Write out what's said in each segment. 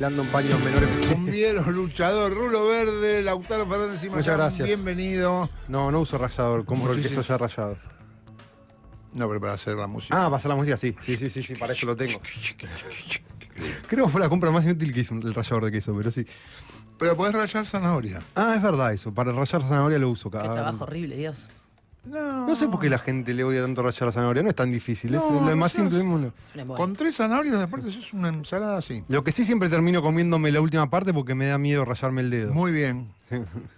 Dando un paños menores. Cumbiero, luchador, rulo verde, Lautaro Fernández y Muchas gracias. Bienvenido. No uso rallador, compro el Muchísimo. queso ya rallado. No, pero para hacer la música. Ah, pasar la música, sí, para eso lo tengo. Creo que fue la compra más inútil que hizo el rallador de queso, pero sí. Pero podés rallar zanahoria. Ah, es verdad eso, para rallar zanahoria lo uso Qué cada trabajo horrible, Dios. No sé por qué la gente le odia tanto rallar la zanahoria, no es tan difícil, es No, lo más rallás. simple del mundo. Es un embole. Con 3 zanahorias, aparte, es una ensalada así. Lo que sí siempre termino comiéndome la última parte porque me da miedo rallarme el dedo. Muy bien.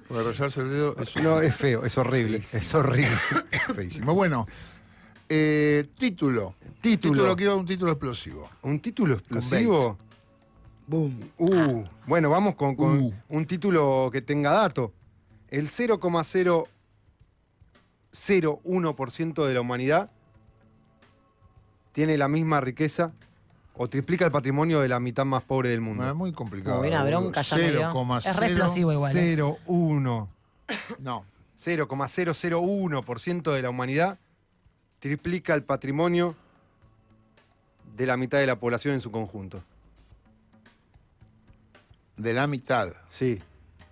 Porque rallarse el dedo es No, es feo, es horrible, es horrible. feísimo. Bueno, título. Quiero un título explosivo. ¿Un título explosivo? Boom. Bueno, vamos con un título que tenga dato. El 0,001% de la humanidad tiene la misma riqueza o triplica el patrimonio de la mitad más pobre del mundo. Es muy complicado. Como una bronca ya me dio. 0,0. Es re explosivo igual. 0,1. No. 0,001% de la humanidad triplica el patrimonio de la mitad de la población en su conjunto. De la mitad. Sí.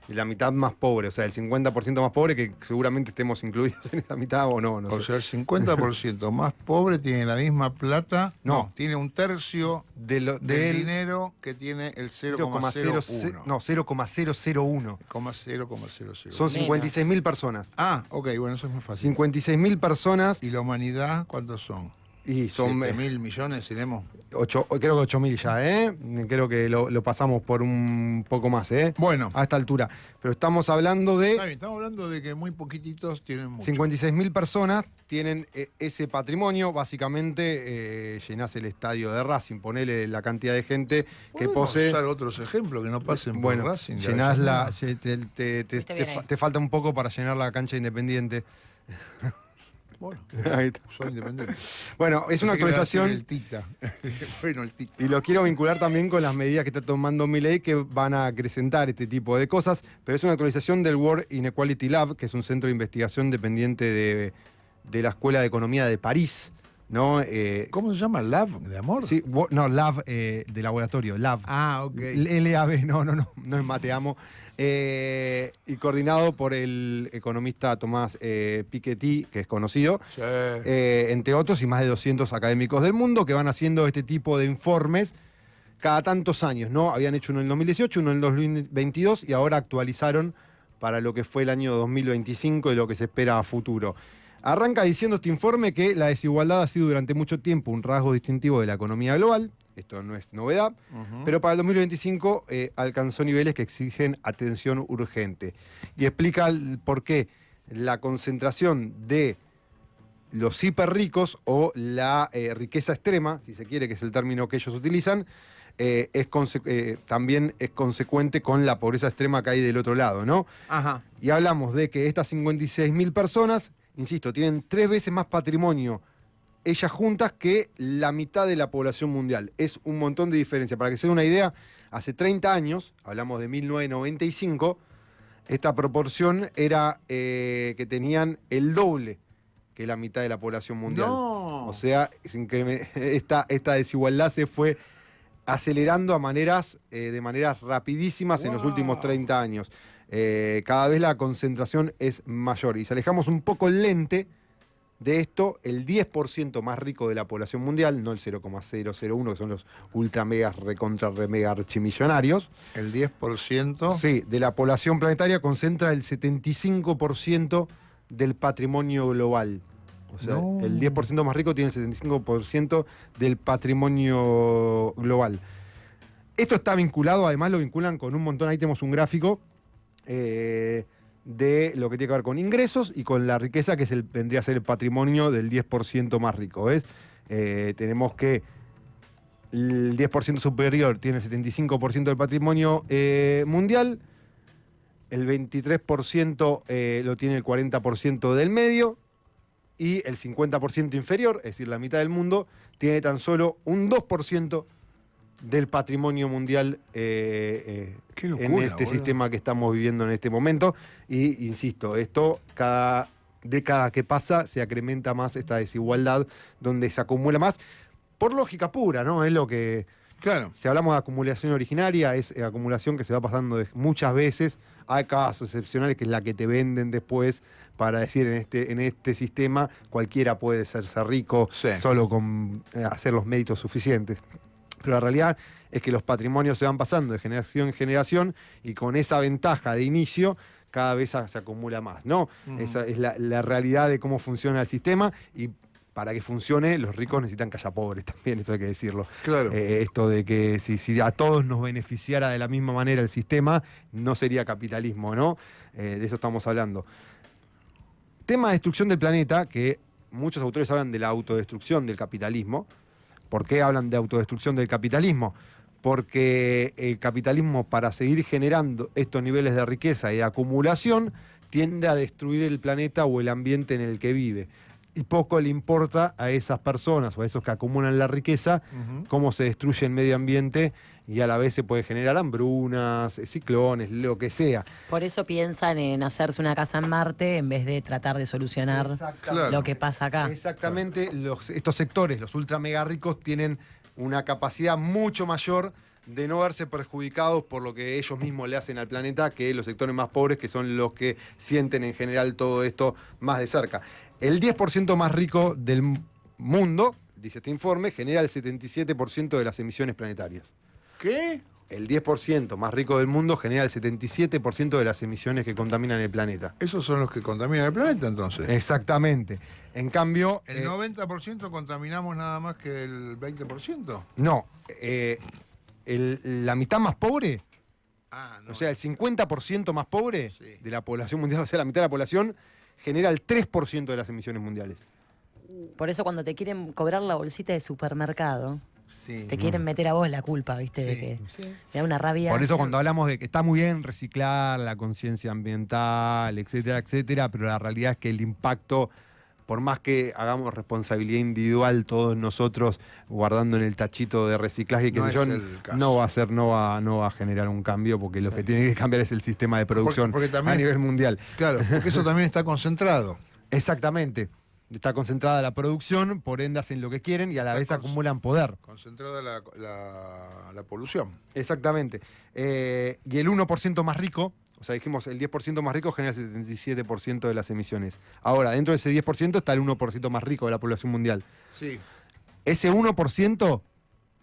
Y la mitad más pobre, o sea, el 50% más pobre, que seguramente estemos incluidos en esa mitad o no. O sé. sea, el 50% más pobre tiene la misma plata. No. Tiene un tercio del del dinero que tiene el 0,01. No, 0,001. 0,000. Son Menos. 56.000 personas. Ah, ok, bueno, eso es muy fácil. 56.000 personas ¿Y la humanidad cuántos son? y son 7.000 millones, iremos. creo que 8.000 ya, ¿eh? Creo que lo pasamos por un poco más, ¿eh? Bueno, A esta altura. Pero estamos hablando está de bien, estamos hablando de que muy poquititos tienen mucho. 56.000 personas tienen ese patrimonio. Básicamente llenás el estadio de Racing, ponele la cantidad de gente que Podemos posee. usar otros ejemplos que no pasen Bueno, por Racing. de llenás la. Avellaneda. bien ahí. Te falta un poco para llenar la cancha Independiente. Bueno, Ahí está. soy independiente. Bueno, es una Pensé que iba a decir actualización. El Tita. Bueno, el Tita. Y lo quiero vincular también con las medidas que está tomando Milei que van a acrecentar este tipo de cosas, pero es una actualización del World Inequality Lab, que es un centro de investigación dependiente de la Escuela de Economía de París, ¿no? ¿Cómo se llama? ¿Lab de amor? Sí, no, Lab de laboratorio, Lab. Ah, ok. LAB, no es mateamo. Y coordinado por el economista Tomás Piketty, que es conocido. Sí. Entre otros, y más de 200 académicos del mundo que van haciendo este tipo de informes cada tantos años, ¿no? Habían hecho uno en el 2018, uno en el 2022 y ahora actualizaron para lo que fue el año 2025 y lo que se espera a futuro. Arranca diciendo este informe que la desigualdad ha sido durante mucho tiempo un rasgo distintivo de la economía global. Esto no es novedad, pero para el 2025 alcanzó niveles que exigen atención urgente. Y explica por qué la concentración de los hiperricos o la riqueza extrema, si se quiere, que es el término que ellos utilizan, también es consecuente con la pobreza extrema que hay del otro lado, ¿no? Ajá. Y hablamos de que estas 56.000 personas, insisto, tienen 3 veces más patrimonio ellas juntas que la mitad de la población mundial. Es un montón de diferencia. Para que se den una idea, hace 30 años, hablamos de 1995, esta proporción era que tenían el doble que la mitad de la población mundial. No. O sea, esta desigualdad se fue acelerando de maneras rapidísimas en los últimos 30 años. Cada vez la concentración es mayor. Y si alejamos un poco el lente de esto, el 10% más rico de la población mundial, no el 0,001, que son los ultra megas recontra mega archimillonarios. El 10%. Sí, de la población planetaria concentra el 75% del patrimonio global. O sea, No. el 10% más rico tiene el 75% del patrimonio global. Esto está vinculado, además lo vinculan con un montón, ahí tenemos un gráfico de lo que tiene que ver con ingresos y con la riqueza, que vendría a ser el patrimonio del 10% más rico. ¿Ves? Tenemos que el 10% superior tiene el 75% del patrimonio mundial, el 23% lo tiene el 40% del medio, y el 50% inferior, es decir, la mitad del mundo, tiene tan solo un 2% del patrimonio mundial Qué locura, en este boludo. sistema que estamos viviendo en este momento. Y insisto, esto cada década que pasa se acrementa más esta desigualdad, donde se acumula más, por lógica pura, ¿no? Es lo que Claro. Si hablamos de acumulación originaria, es acumulación que se va pasando muchas veces. Hay casos excepcionales que es la que te venden después para decir en este sistema cualquiera puede hacerse rico solo con hacer los méritos suficientes. Pero la realidad es que los patrimonios se van pasando de generación en generación y con esa ventaja de inicio cada vez se acumula más, ¿no? Esa es la realidad de cómo funciona el sistema y para que funcione, los ricos necesitan que haya pobres también, esto hay que decirlo. Claro. Esto de que si a todos nos beneficiara de la misma manera el sistema, no sería capitalismo, ¿no? De eso estamos hablando. Tema de destrucción del planeta, que muchos autores hablan de la autodestrucción del capitalismo. ¿Por qué hablan de autodestrucción del capitalismo? Porque el capitalismo, para seguir generando estos niveles de riqueza y de acumulación, tiende a destruir el planeta o el ambiente en el que vive. Y poco le importa a esas personas o a esos que acumulan la riqueza cómo se destruye el medio ambiente y a la vez se puede generar hambrunas, ciclones, lo que sea. Por eso piensan en hacerse una casa en Marte en vez de tratar de solucionar lo que pasa acá. Exactamente, estos sectores, los ultra mega ricos, tienen una capacidad mucho mayor de no verse perjudicados por lo que ellos mismos le hacen al planeta que los sectores más pobres, que son los que sienten en general todo esto más de cerca. El 10% más rico del mundo, dice este informe, genera el 77% de las emisiones planetarias. ¿Qué? El 10% más rico del mundo genera el 77% de las emisiones que contaminan el planeta. Esos son los que contaminan el planeta, entonces. Exactamente. En cambio... ¿El 90% contaminamos nada más que el 20%? No. La mitad más pobre, No. o sea, el 50% más pobre Sí. de la población mundial, o sea, la mitad de la población, genera el 3% de las emisiones mundiales. Por eso cuando te quieren cobrar la bolsita de supermercado, Sí, te quieren meter a vos la culpa, ¿viste? De que me da una rabia. Por eso cuando hablamos de que está muy bien reciclar, la conciencia ambiental, etcétera, etcétera, pero la realidad es que el impacto, por más que hagamos responsabilidad individual todos nosotros guardando en el tachito de reciclaje y qué No sé yo, es el caso. no va a generar un cambio porque lo que tiene que cambiar es el sistema de producción Porque también- a nivel mundial. Claro, porque eso también está concentrado. Exactamente. Está concentrada la producción, por ende hacen lo que quieren y a la vez acumulan poder. Concentrada la polución. Exactamente. Y el 1% más rico, o sea, dijimos el 10% más rico genera el 77% de las emisiones. Ahora, dentro de ese 10% está el 1% más rico de la población mundial. Sí. Ese 1%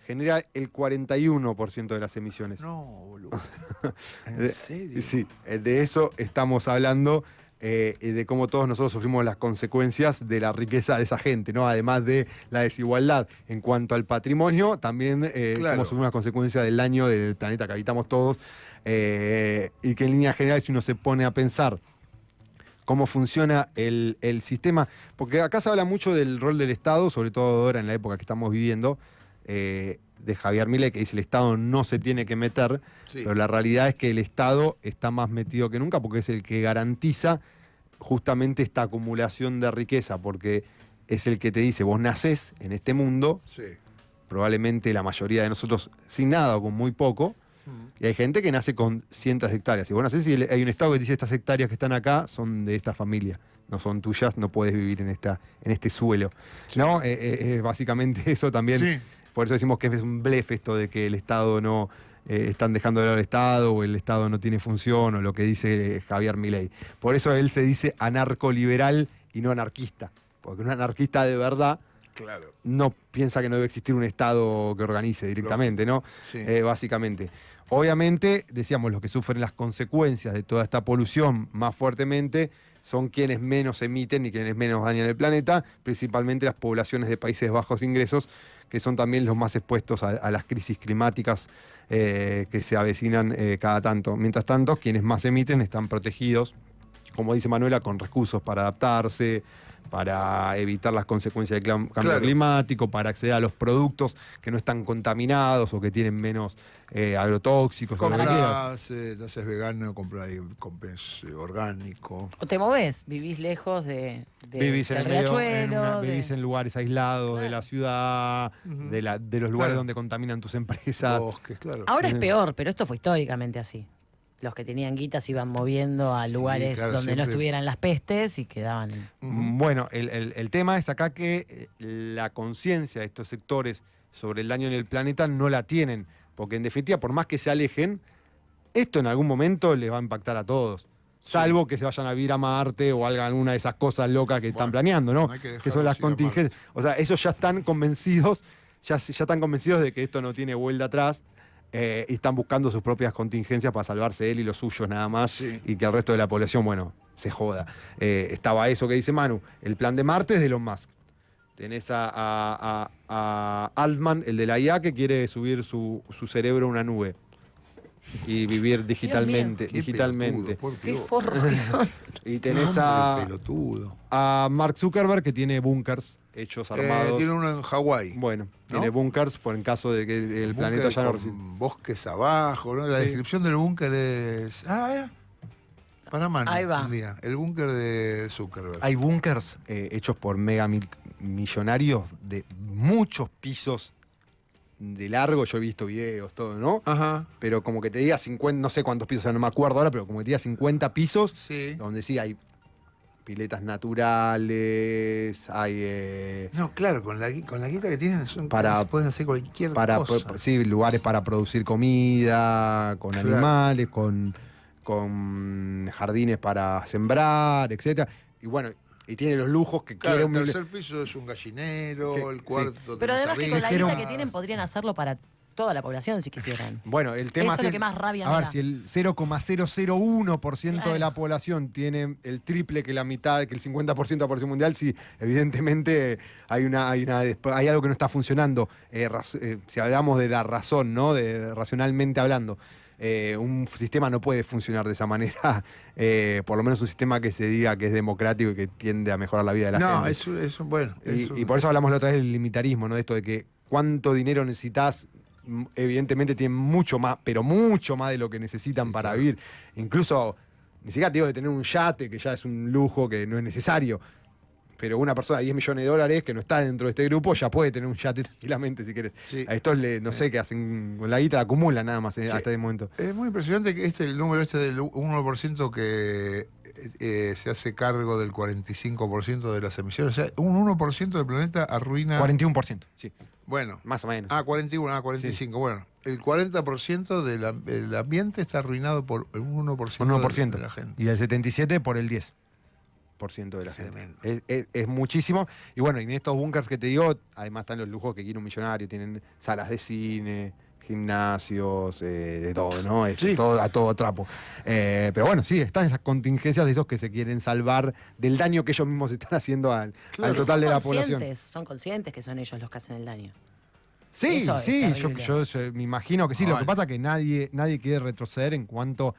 genera el 41% de las emisiones. No, boludo. ¿En serio? Sí, de eso estamos hablando. De cómo todos nosotros sufrimos las consecuencias de la riqueza de esa gente, ¿no? Además de la desigualdad en cuanto al patrimonio, también cómo sufrimos las consecuencias del daño del planeta que habitamos todos, y que en línea general, si uno se pone a pensar cómo funciona el sistema, porque acá se habla mucho del rol del Estado, sobre todo ahora en la época que estamos viviendo, de Javier Milei, que dice el Estado no se tiene que meter, pero la realidad es que el Estado está más metido que nunca porque es el que garantiza justamente esta acumulación de riqueza, porque es el que te dice, vos nacés en este mundo, probablemente la mayoría de nosotros sin nada o con muy poco, y hay gente que nace con cientos de hectáreas. Y vos nacés y hay un Estado que dice, estas hectáreas que están acá son de esta familia, no son tuyas, no puedes vivir en este suelo. ¿No? Básicamente eso también... Sí. Por eso decimos que es un blef esto de que el Estado no... están dejando de lado al Estado o el Estado no tiene función o lo que dice Javier Milei. Por eso él se dice anarcoliberal y no anarquista. Porque un anarquista de verdad no piensa que no debe existir un Estado que organice directamente, ¿no? Sí. Básicamente. Obviamente, decíamos, los que sufren las consecuencias de toda esta polución más fuertemente son quienes menos emiten y quienes menos dañan el planeta, principalmente las poblaciones de países de bajos ingresos, que son también los más expuestos a las crisis climáticas que se avecinan cada tanto. Mientras tanto, quienes más emiten están protegidos, como dice Manuela, con recursos para adaptarse, para evitar las consecuencias del cambio climático, para acceder a los productos que no están contaminados o que tienen menos agrotóxicos. Te haces vegano, compras orgánico. O te movés, vivís lejos vivís del en el medio, riachuelo. vivís en lugares aislados de la ciudad, de los lugares donde contaminan tus empresas. Bosques, claro. Ahora es peor, pero esto fue históricamente así. Los que tenían guitas se iban moviendo a lugares donde siempre no estuvieran las pestes y quedaban... Bueno, el tema es acá que la conciencia de estos sectores sobre el daño en el planeta no la tienen. Porque en definitiva, por más que se alejen, esto en algún momento les va a impactar a todos. Salvo que se vayan a vivir a Marte o alguna de esas cosas locas que están planeando, ¿no? Que son las contingencias. O sea, ellos ya están convencidos, ya están convencidos de que esto no tiene vuelta atrás. Y están buscando sus propias contingencias para salvarse él y los suyos nada más. Y que el resto de la población, bueno, se joda. Estaba eso que dice Manu. El plan de Marte es de Elon Musk. Tenés a Altman, el de la IA, que quiere subir su cerebro a una nube y vivir digitalmente. Qué forros que son. Y tenés a Mark Zuckerberg, que tiene búnkers hechos, armados. Tiene uno en Hawái. Bueno, ¿no? Tiene búnkers por en caso de que el planeta ya no resiste. Bosques abajo, ¿no? La descripción del búnker es... para mano. Ahí va. El búnker de Zuckerberg. Hay búnkers hechos por mega millonarios de muchos pisos de largo. Yo he visto videos, todo, ¿no? Ajá. Pero como que te diga 50, no sé cuántos pisos, o sea, no me acuerdo ahora, pero como que te diga 50 pisos, donde sí hay piletas naturales, hay... No, claro, con la guita que tienen pueden hacer cualquier cosa. Sí, lugares para producir comida, con animales, con jardines para sembrar, etcétera. Y bueno, y tiene los lujos que quiere el tercer piso es un gallinero, el cuarto... Pero además que con la guita que tienen podrían hacerlo para toda la población si quisieran. Bueno, el tema es lo que más rabia a me ver, da. si el 0,001% de la población tiene el triple que la mitad, que el 50% de la población mundial, sí, evidentemente hay algo que no está funcionando. Si hablamos de la razón, ¿no? Racionalmente hablando. Un sistema no puede funcionar de esa manera, por lo menos un sistema que se diga que es democrático y que tiende a mejorar la vida de la gente. No, eso bueno. Y por eso hablamos la otra vez del limitarismo, ¿no? De esto de que cuánto dinero necesitas, evidentemente tienen mucho más, pero mucho más de lo que necesitan para vivir. Incluso, ni siquiera te digo de tener un yate, que ya es un lujo que no es necesario. Pero una persona de 10 millones de dólares que no está dentro de este grupo ya puede tener un yate tranquilamente si quieres. A estos no sé qué hacen con la guita, la acumulan nada más hasta este momento. Es muy impresionante que el número del 1% que se hace cargo del 45% de las emisiones. O sea, un 1% del planeta arruina... 41%, sí. Bueno. Más o menos. 41, 45, sí. Bueno. El 40% del ambiente está arruinado por el 1%, de la gente. Y el 77% por el 10%. De la gente. Es muchísimo. Y bueno, y en estos búnkers que te digo, además están los lujos que quiere un millonario. Tienen salas de cine, gimnasios, de todo, ¿no? Todo a todo trapo. Pero bueno, sí, están esas contingencias de esos que se quieren salvar del daño que ellos mismos están haciendo al total de la población. Son conscientes que son ellos los que hacen el daño. Sí, yo me imagino que sí. Lo que pasa es que nadie quiere retroceder en cuanto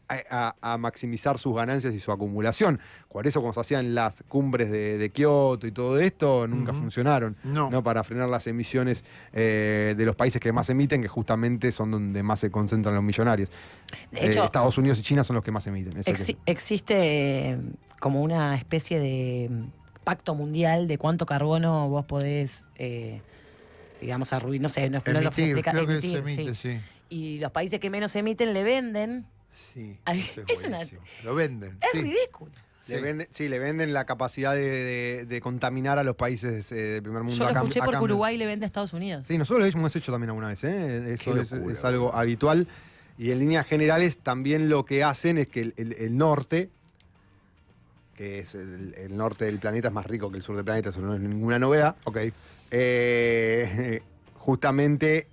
a maximizar sus ganancias y su acumulación. Por eso cuando se hacían las cumbres de Kioto y todo esto, nunca funcionaron. No para frenar las emisiones de los países que más emiten, que justamente son donde más se concentran los millonarios. De hecho, Estados Unidos y China son los que más emiten. Existe como una especie de pacto mundial de cuánto carbono vos podés, digamos, arruinar, no sé, no lo emitir, creo que se emite, sí. Y los países que menos emiten le venden. Sí, lo venden. Es ridículo. Le venden la capacidad de contaminar a los países del primer mundo. Yo lo escuché porque Uruguay le vende a Estados Unidos. Sí, nosotros lo hemos hecho también alguna vez. Eso es algo habitual. Y en líneas generales también lo que hacen es que el norte, que es el norte del planeta, es más rico que el sur del planeta, eso no es ninguna novedad. Justamente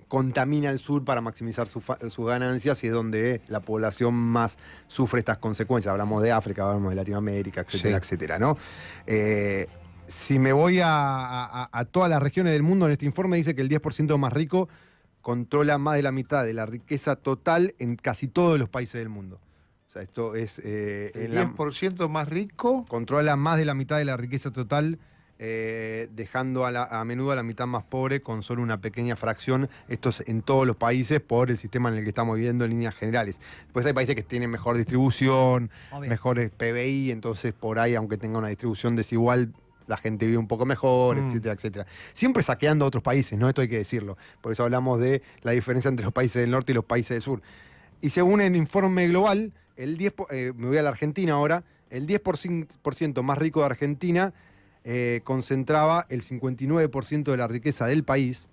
contamina el sur para maximizar sus ganancias y es donde la población más sufre estas consecuencias. Hablamos de África, hablamos de Latinoamérica, etcétera, etcétera, ¿no? Si me voy a todas las regiones del mundo, en este informe dice que el 10% más rico controla más de la mitad de la riqueza total en casi todos los países del mundo. O sea, esto es... el 10% más rico controla más de la mitad de la riqueza total, dejando a menudo a la mitad más pobre con solo una pequeña fracción. Esto es en todos los países por el sistema en el que estamos viviendo en líneas generales. Después hay países que tienen mejor distribución, mejores PBI, entonces por ahí, aunque tenga una distribución desigual, la gente vive un poco mejor, etcétera, etcétera. Siempre saqueando a otros países, ¿no? Esto hay que decirlo. Por eso hablamos de la diferencia entre los países del norte y los países del sur. Y según el informe global, me voy a la Argentina ahora, el 10% más rico de Argentina concentraba el 59% de la riqueza del país.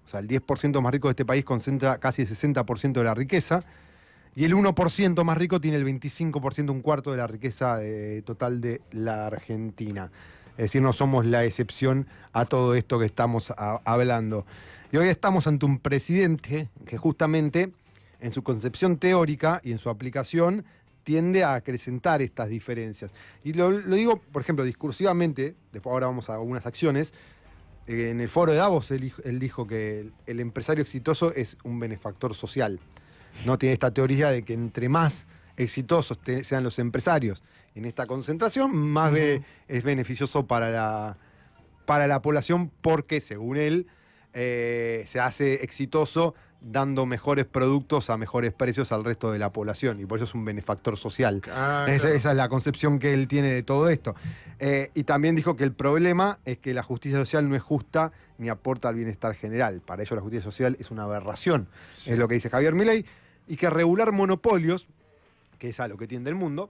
O sea, el 10% más rico de este país concentra casi el 60% de la riqueza. Y el 1% más rico tiene el 25%, un cuarto de la riqueza total de la Argentina. Es decir, no somos la excepción a todo esto que estamos hablando. Y hoy estamos ante un presidente que justamente en su concepción teórica y en su aplicación tiende a acrecentar estas diferencias. Y lo digo, por ejemplo, discursivamente, después ahora vamos a algunas acciones. En el foro de Davos él dijo que el empresario exitoso es un benefactor social. No tiene esta teoría de que entre más exitosos sean los empresarios en esta concentración, más es beneficioso para la población porque, según él, se hace exitoso dando mejores productos a mejores precios al resto de la población, y por eso es un benefactor social. Esa es la concepción que él tiene de todo esto. Y también dijo que el problema es que la justicia social no es justa ni aporta al bienestar general. Para ello la justicia social es una aberración, es lo que dice Javier Milei, y que regular monopolios, que es a lo que tiende el mundo,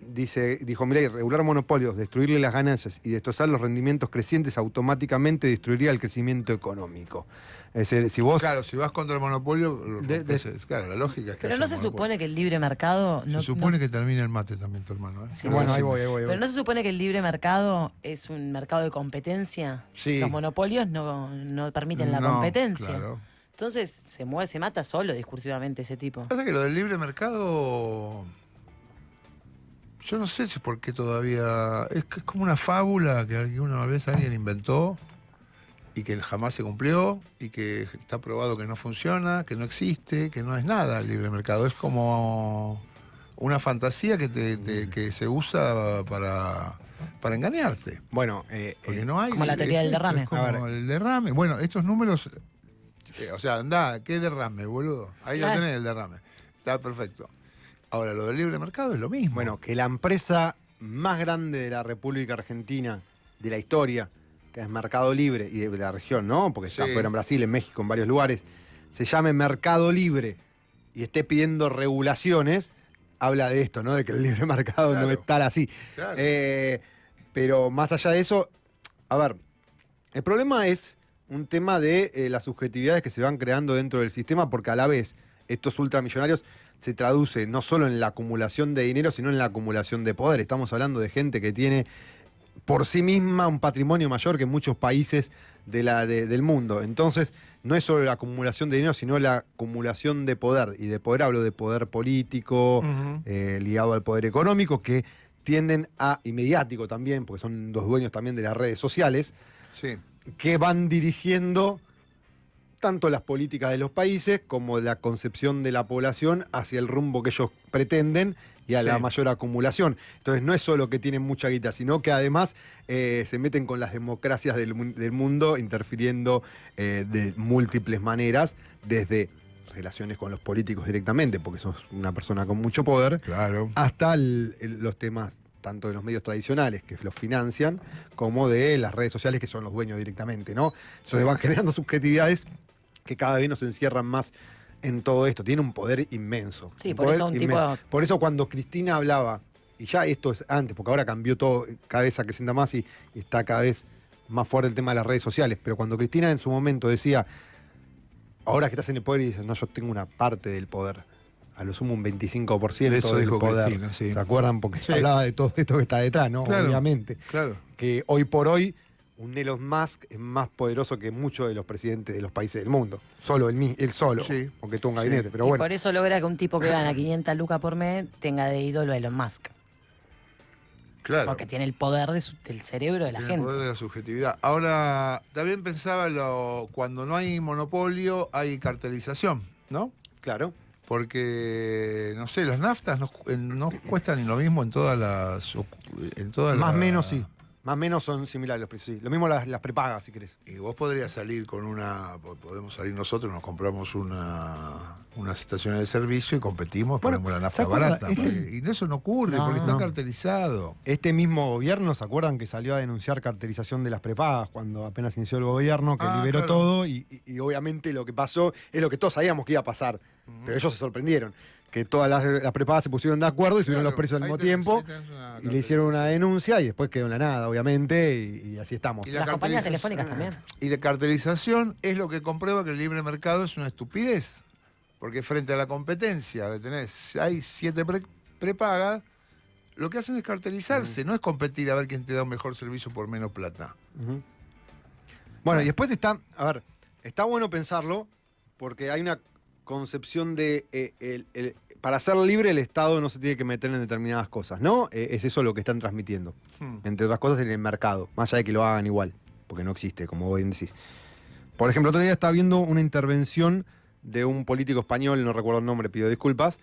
dijo Milei, regular monopolios, destruirle las ganancias y destrozar los rendimientos crecientes automáticamente destruiría el crecimiento económico. Es decir, si vos... Claro, si vas contra el monopolio, claro, la lógica es que... Pero no se supone que el libre mercado... Se supone que termina el mate también, tu hermano. Sí, bueno, ahí voy. Pero no se supone que el libre mercado es un mercado de competencia. Sí. Los monopolios no permiten la competencia. Claro. Entonces se mata solo discursivamente ese tipo. Pasa que lo del libre mercado... Yo no sé si por qué todavía... Es que es como una fábula que alguna vez alguien inventó y que jamás se cumplió y que está probado que no funciona, que no existe, que no es nada el libre mercado. Es como una fantasía que se usa para engañarte. Bueno, porque no hay... Como la teoría del derrame. Como el derrame. Bueno, estos números... o sea, andá, ¿qué derrame, boludo? Ahí Claro. lo tenés, el derrame. Está perfecto. Ahora, lo del libre mercado es lo mismo. bueno, que la empresa más grande de la República Argentina, de la historia, que es Mercado Libre, y de la región, ¿no? Porque ya fuera en Brasil, en México, en varios lugares, se llame Mercado Libre y esté pidiendo regulaciones, habla de esto, ¿no? De que el libre mercado no es tal así. Claro. Pero más allá de eso, a ver, el problema es un tema de las subjetividades que se van creando dentro del sistema, porque a la vez estos ultramillonarios se traduce no solo en la acumulación de dinero, sino en la acumulación de poder. Estamos hablando de gente que tiene por sí misma un patrimonio mayor que muchos países del mundo. Entonces, no es solo la acumulación de dinero, sino la acumulación de poder. Y de poder hablo de poder político, ligado al poder económico, que tienden y mediático también, porque son los dueños también de las redes sociales, Sí. que van dirigiendo tanto las políticas de los países como la concepción de la población hacia el rumbo que ellos pretenden y a la mayor acumulación. Entonces no es solo que tienen mucha guita, sino que además se meten con las democracias del mundo, interfiriendo de múltiples maneras, desde relaciones con los políticos directamente, porque sos una persona con mucho poder, Claro. hasta los temas tanto de los medios tradicionales que los financian, como de las redes sociales que son los dueños directamente, ¿no? Entonces van generando subjetividades que cada vez nos encierran más en todo esto. Tiene un poder inmenso. Sí, por eso un tipo... Por eso cuando Cristina hablaba, y ya esto es antes, porque ahora cambió todo, cada vez se acrecenta más y está cada vez más fuerte el tema de las redes sociales, pero cuando Cristina en su momento decía, ahora que estás en el poder, y dices, no, yo tengo una parte del poder, a lo sumo un 25% Eso del dijo poder. Cristina, sí. ¿Se acuerdan? Porque hablaba de todo esto que está detrás, ¿no? Claro, Obviamente. Claro. Que hoy por hoy un Elon Musk es más poderoso que muchos de los presidentes de los países del mundo. Solo él solo, Sí. aunque tuvo un gabinete. Pero y bueno, por eso logra que un tipo que gana 500 lucas por mes tenga de ídolo a Elon Musk. Claro. Porque tiene el poder del cerebro de la Tiene el gente. poder de la subjetividad. Ahora, también pensaba cuando no hay monopolio, hay cartelización, ¿no? claro. Porque, no sé, las naftas no cuestan ni lo mismo en todas las... Más o menos sí. Más o menos son similares los precios. Sí. Lo mismo las prepagas, si querés. Y vos podrías salir con podemos salir nosotros, nos compramos unas estaciones de servicio y competimos, Bueno, ponemos la ¿se nafta acuerda? barata. Y eso no ocurre, No, porque está no. cartelizado. Este mismo gobierno, ¿se acuerdan que salió a denunciar carterización de las prepagas cuando apenas inició el gobierno, que liberó Claro. todo y obviamente lo que pasó es lo que todos sabíamos que iba a pasar, pero ellos se sorprendieron, que todas las prepagas se pusieron de acuerdo y subieron Claro, los precios al ahí mismo tenés- tiempo ahí tenés una y le hicieron una denuncia y después quedó en la nada, obviamente, y así estamos. Y la Las compañías cartelización- telefónicas también. Y la cartelización es lo que comprueba que el libre mercado es una estupidez. Porque frente a la competencia, hay 7 prepagas, lo que hacen es cartelizarse, no es competir a ver quién te da un mejor servicio por menos plata. Ujú. Bueno, y después está bueno pensarlo porque hay una concepción de para ser libre el Estado no se tiene que meter en determinadas cosas, ¿no? Es eso lo que están transmitiendo. Entre otras cosas en el mercado, más allá de que lo hagan igual, porque no existe, como vos bien decís. Por ejemplo, otro día estaba viendo una intervención de un político español, no recuerdo el nombre, pido disculpas,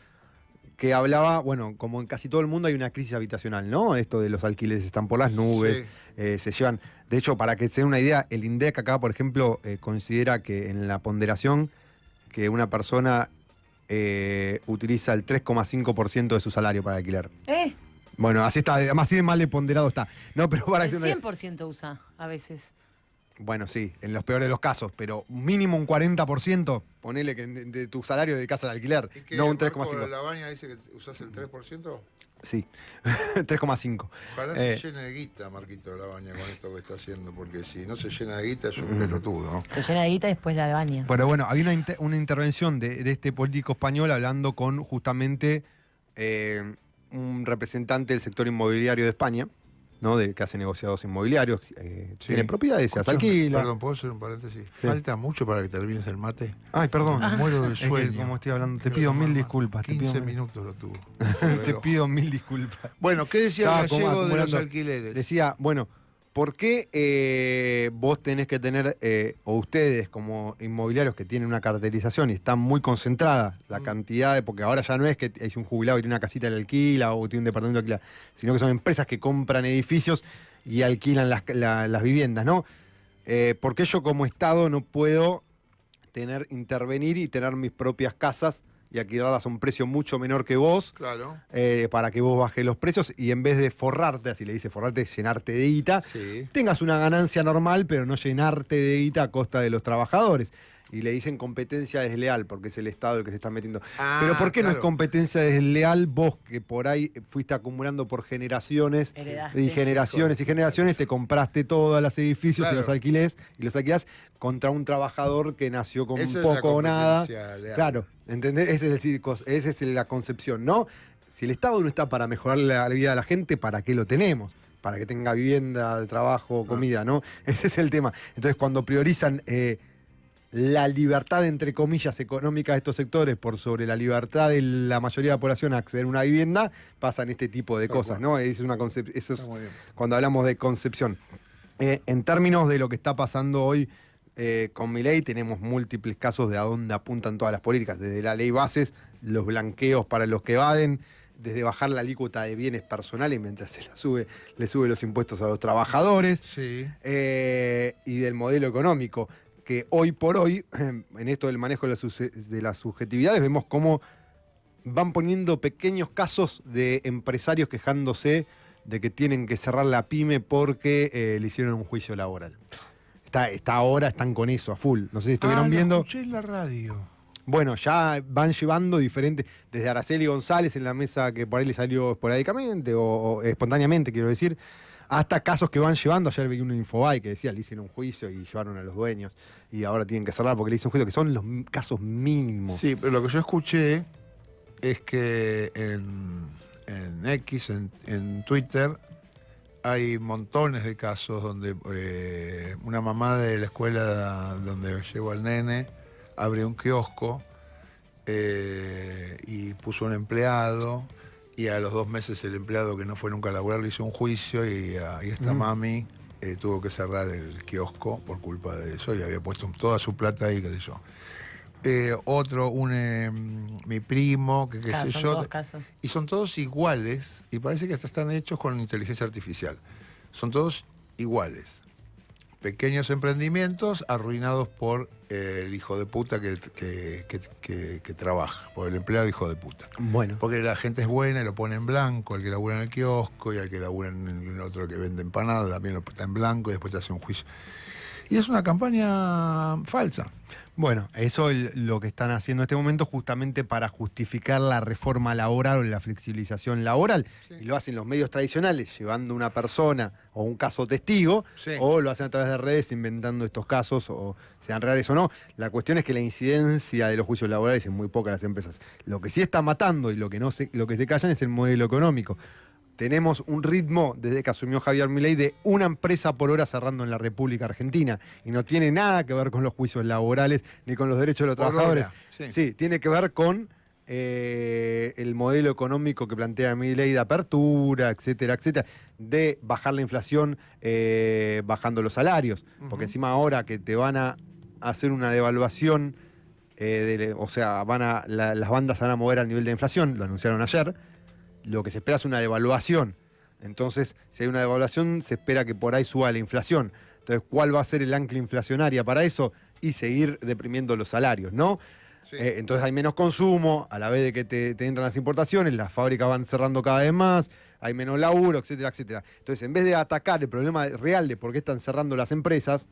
que hablaba, bueno, como en casi todo el mundo hay una crisis habitacional, ¿no? Esto de los alquileres están por las nubes, se llevan... De hecho, para que se den una idea, el INDEC acá, por ejemplo, considera que en la ponderación que una persona utiliza el 3,5% de su salario para alquiler. Bueno, así está, además así de mal de ponderado está. No, pero para El que se den- 100% usa a veces. Bueno, sí, en los peores de los casos, pero mínimo un 40%, ponele que de tu salario dedicás al alquiler, ¿Y que no un Marco 3,5%. Labaña dice que usás el 3%? Sí, 3,5%. Ojalá se llene de guita, Marquito Labaña, con esto que está haciendo, porque si no se llena de guita es un pelotudo, ¿no? Se llena de guita y después la baña. Pero bueno, había una intervención de este político español hablando con justamente un representante del sector inmobiliario de España, ¿no? Que hace negociados inmobiliarios, tiene propiedades, se las Escuchame, alquila. Perdón, ¿puedo hacer un paréntesis? Sí. ¿Falta mucho para que termines el mate? Ay, perdón. Me muero de Es que sueño. como estoy hablando, te pido mil disculpas. 15 minutos lo tuvo. Te pido mil disculpas. Bueno, ¿qué decía el Estaba como gallego de los acumulando. alquileres? Decía, bueno, ¿por qué vos tenés que tener, o ustedes como inmobiliarios que tienen una cartelización y están muy concentrada la cantidad de, porque ahora ya no es que hay un jubilado que tiene una casita y la alquila o tiene un departamento que alquila, sino que son empresas que compran edificios y alquilan las viviendas, ¿no? ¿Por qué yo como Estado no puedo intervenir y tener mis propias casas y alquilarlas a un precio mucho menor que vos? Claro. Para que vos bajes los precios y en vez de forrarte, así le dice forrarte, llenarte de guita, Sí. tengas una ganancia normal, pero no llenarte de guita a costa de los trabajadores. Y le dicen competencia desleal, porque es el Estado el que se está metiendo. Pero ¿por qué no es claro. competencia desleal vos, que por ahí fuiste acumulando por generaciones Heredaste. y generaciones y generaciones, te compraste todos los edificios Claro. y los alquilás contra un trabajador que nació con Esa es la poco o nada? competencia leal. Claro, ¿entendés? Esa es la concepción, ¿no? Si el Estado no está para mejorar la vida de la gente, ¿para qué lo tenemos? Para que tenga vivienda, trabajo, comida, ¿no? Ese es el tema. Entonces, cuando priorizan la libertad, entre comillas, económica de estos sectores por sobre la libertad de la mayoría de la población a acceder a una vivienda, pasan este tipo de Tal cosas, cual. ¿no? Eso es Está muy bien. cuando hablamos de concepción. En términos de lo que está pasando hoy con Milei, tenemos múltiples casos de a dónde apuntan todas las políticas, desde la ley bases, los blanqueos para los que evaden, desde bajar la alícuota de bienes personales mientras le sube los impuestos a los trabajadores, Sí. y del modelo económico, que hoy por hoy, en esto del manejo de las subjetividades, vemos cómo van poniendo pequeños casos de empresarios quejándose de que tienen que cerrar la pyme porque le hicieron un juicio laboral. Ahora están con eso a full. No sé si estuvieron Lo viendo. escuché en la radio. Bueno, ya van llevando diferentes, desde Araceli González en la mesa que por ahí le salió esporádicamente o espontáneamente, quiero decir, hasta casos que van llevando. Ayer vi un Infobae que decía, le hicieron un juicio y llevaron a los dueños y ahora tienen que cerrar porque le hicieron un juicio, que son los casos mínimos. Sí, pero lo que yo escuché es que en X, en Twitter, hay montones de casos donde una mamá de la escuela donde llevo al nene abre un kiosco y puso un empleado y a los 2 meses el empleado que no fue nunca a laburar le hizo un juicio y esta mami tuvo que cerrar el kiosco por culpa de eso y había puesto toda su plata ahí, qué sé yo. Otro, mi primo, que qué Claro, sé son yo. todos casos. Y son todos iguales y parece que hasta están hechos con inteligencia artificial. Son todos iguales. pequeños emprendimientos arruinados por el hijo de puta que trabaja, por el empleado hijo de puta. Bueno. Porque la gente es buena y lo pone en blanco, el que labura en el kiosco y el que labura en el otro que vende empanadas también lo está en blanco y después te hace un juicio. Y es una campaña falsa. Bueno, eso es lo que están haciendo en este momento justamente para justificar la reforma laboral o la flexibilización laboral. Sí. Y lo hacen los medios tradicionales, llevando una persona o un caso testigo, Sí. o lo hacen a través de redes inventando estos casos, o sean reales o no. La cuestión es que la incidencia de los juicios laborales es muy poca en las empresas. Lo que sí está matando y lo que se callan es el modelo económico. Tenemos un ritmo, desde que asumió Javier Milei, de una empresa por hora cerrando en la República Argentina. Y no tiene nada que ver con los juicios laborales ni con los derechos de los Por trabajadores. hora, Sí, tiene que ver con el modelo económico que plantea Milei de apertura, etcétera, etcétera, de bajar la inflación bajando los salarios. Porque encima ahora que te van a hacer una devaluación, o sea, las bandas se van a mover al nivel de inflación, lo anunciaron ayer. Lo que se espera es una devaluación. Entonces, si hay una devaluación, se espera que por ahí suba la inflación. Entonces, ¿cuál va a ser el ancla inflacionaria para eso? Y seguir deprimiendo los salarios, ¿no? Sí. Entonces hay menos consumo, a la vez de que te entran las importaciones, las fábricas van cerrando cada vez más, hay menos laburo, etcétera, etcétera. Entonces, en vez de atacar el problema real de por qué están cerrando las empresas,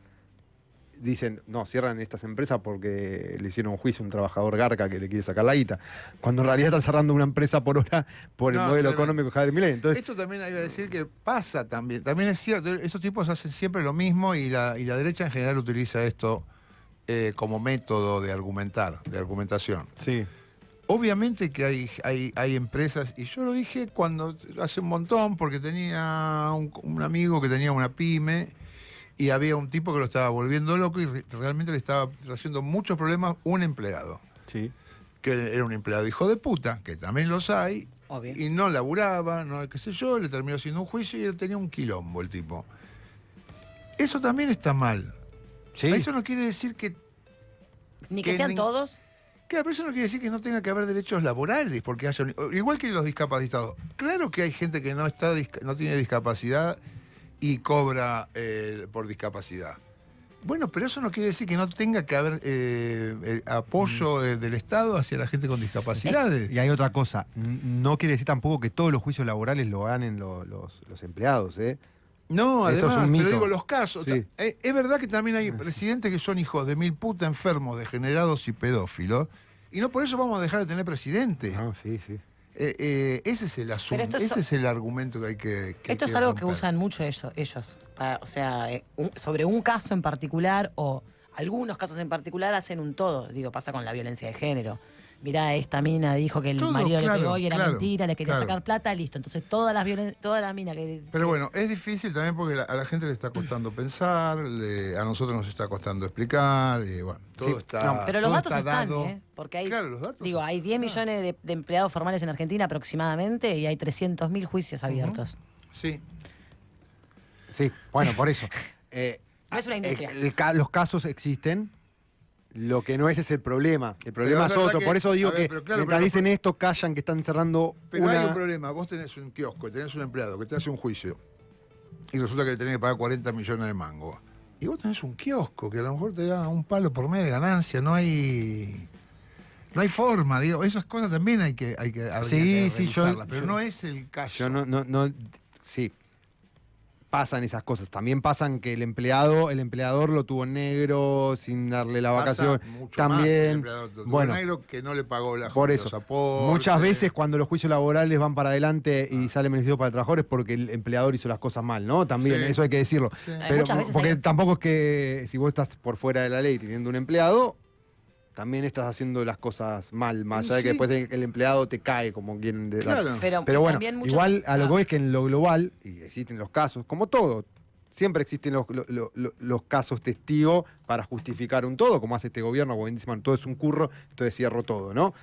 dicen, no, cierran estas empresas porque le hicieron un juicio a un trabajador garca que le quiere sacar la guita. Cuando en realidad están cerrando una empresa por hora por el modelo económico de Javier Milei. Entonces, esto también hay que decir que pasa también. También es cierto, esos tipos hacen siempre lo mismo y la derecha en general utiliza esto como método de argumentar, de argumentación. sí. Obviamente que hay empresas, y yo lo dije hace un montón, porque tenía un amigo que tenía una pyme y había un tipo que lo estaba volviendo loco y realmente le estaba haciendo muchos problemas un empleado. Sí. Que era un empleado hijo de puta, que también los hay, Obvio. y no laburaba, no qué sé yo, le terminó haciendo un juicio y él tenía un quilombo el tipo. Eso también está mal. Sí. Eso no quiere decir que... Ni que que sean nin- todos. Claro, pero eso no quiere decir que no tenga que haber derechos laborales, porque igual que los discapacitados. Claro que hay gente que no tiene discapacidad y cobra por discapacidad. Bueno, pero eso no quiere decir que no tenga que haber apoyo del Estado hacia la gente con discapacidades. Y hay otra cosa, no quiere decir tampoco que todos los juicios laborales lo ganen los empleados, ¿eh? No, Esto es además, un pero mito. digo los casos. Sí. Es verdad que también hay presidentes que son hijos de mil puta, enfermos, degenerados y pedófilos, y no por eso vamos a dejar de tener presidente. No, sí, sí. Ese es el asunto, Pero esto es- ese es el argumento que hay que Esto es algo que romper. usan mucho ellos. O sea, sobre un caso en particular o algunos casos en particular hacen un todo. Digo, pasa con la violencia de género. Mirá, esta mina dijo que el Todo, marido claro, le pegó y era claro, mentira, le quería claro. sacar plata, listo. Entonces toda la mina que... Pero bueno, es difícil también porque a la gente le está costando pensar, a nosotros nos está costando explicar, y bueno, todo Sí, está no, Pero los todo datos está están, dado. ¿eh? Porque hay, Claro, los datos digo, hay 10 millones de empleados formales en Argentina aproximadamente y hay 300.000 juicios abiertos. Sí. Sí, bueno, por eso. No es una industria. Los casos existen. Lo que no es el problema. El problema es es verdad otro. que- Por eso digo a ver, que pero claro, mientras pero- dicen esto, callan que están cerrando Pero hay un una... problema, vos tenés un kiosco, tenés un empleado que te hace un juicio y resulta que le tenés que pagar 40 millones de mangos. Y vos tenés un kiosco que a lo mejor te da un palo por mes de ganancia, no hay forma, digo, esas cosas también habría Sí, que sí, revisarlas, pero yo- no es el caso. Yo no, sí, pasan esas cosas. También pasan que el empleador lo tuvo en negro sin darle la Pasa vacación. mucho más que el También, empleado tuvo bueno, negro que no le pagó por los eso. aportes. Muchas veces cuando los juicios laborales van para adelante y salen beneficios para el trabajador es porque el empleador hizo las cosas mal, ¿no? También, Sí. eso hay que decirlo. Sí. Pero Muchas veces porque hay- tampoco es que si vos estás por fuera de la ley teniendo un empleado, también estás haciendo las cosas mal, más Y allá de que sí. después el empleado te cae, como quieren decir. Claro. Pero Pero bueno, también muchos- igual a lo Ah. que voy es que en lo global, y existen los casos, como todo, siempre existen los casos testigos para justificar un todo, como hace este gobierno, como bien dicen, todo es un curro, entonces cierro todo, ¿no?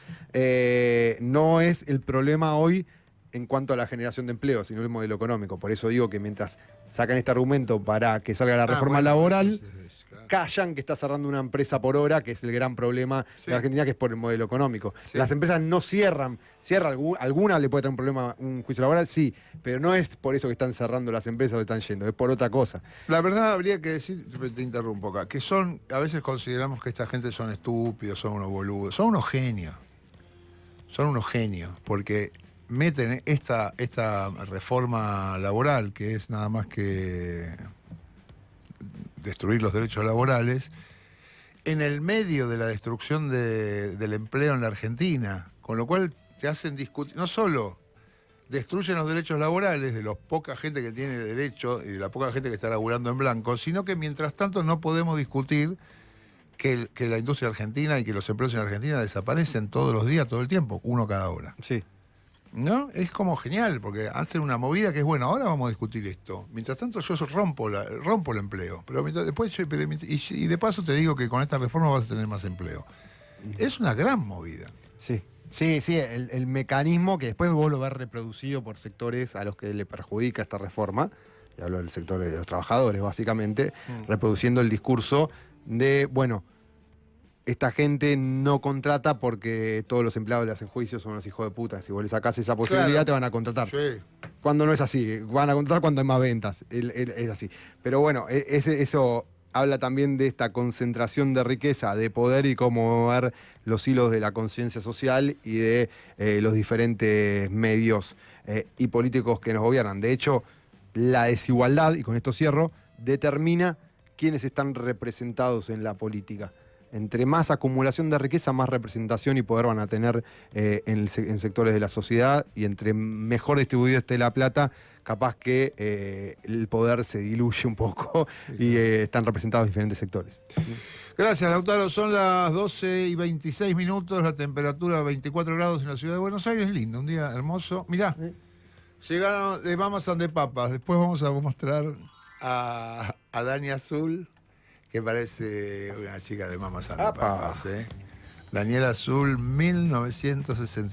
No es el problema hoy en cuanto a la generación de empleo, sino el modelo económico. Por eso digo que mientras sacan este argumento para que salga la reforma bueno, laboral, sí, callan que está cerrando una empresa por hora, que es el gran problema Sí. de Argentina, que es por el modelo económico. Sí. Las empresas no cierran, alguna le puede traer un problema, un juicio laboral, sí, pero no es por eso que están cerrando las empresas o están yendo, es por otra cosa. La verdad habría que decir, te interrumpo acá, que a veces consideramos que esta gente son estúpidos, son unos boludos, son unos genios. Son unos genios, porque meten esta reforma laboral, que es nada más que destruir los derechos laborales, en el medio de la destrucción del empleo en la Argentina, con lo cual te hacen discutir, no solo destruyen los derechos laborales de la poca gente que tiene derecho y de la poca gente que está laburando en blanco, sino que mientras tanto no podemos discutir que la industria argentina y que los empleos en Argentina desaparecen todos los días, todo el tiempo, uno cada hora. Sí. ¿No? Es como genial, porque hacen una movida que es, bueno, ahora vamos a discutir esto. Mientras tanto yo rompo el empleo. Pero y de paso te digo que con esta reforma vas a tener más empleo. Es una gran movida. Sí. Sí, el mecanismo que después vos lo ves reproducido por sectores a los que le perjudica esta reforma, y hablo del sector de los trabajadores básicamente, reproduciendo el discurso de, bueno, esta gente no contrata porque todos los empleados le hacen juicios, son unos hijos de puta. Si vos le sacás esa posibilidad, Claro. te van a contratar. Sí. Cuando no es así, van a contratar cuando hay más ventas. Es así. Pero bueno, eso habla también de esta concentración de riqueza, de poder y cómo ver los hilos de la conciencia social y de los diferentes medios y políticos que nos gobiernan. De hecho, la desigualdad, y con esto cierro, determina quiénes están representados en la política. Entre más acumulación de riqueza, más representación y poder van a tener en sectores de la sociedad, y entre mejor distribuida esté la plata, capaz que el poder se diluye un poco y están representados diferentes sectores. Gracias, Lautaro. Son las 12:26, la temperatura 24 grados en la ciudad de Buenos Aires. Lindo, un día hermoso. Mirá, llegaron de Mamas and the Papas. Después vamos a mostrar a Dani Azul, que parece una chica de Mamas and the ¡Apa! Papas. Daniela Azul, 1965.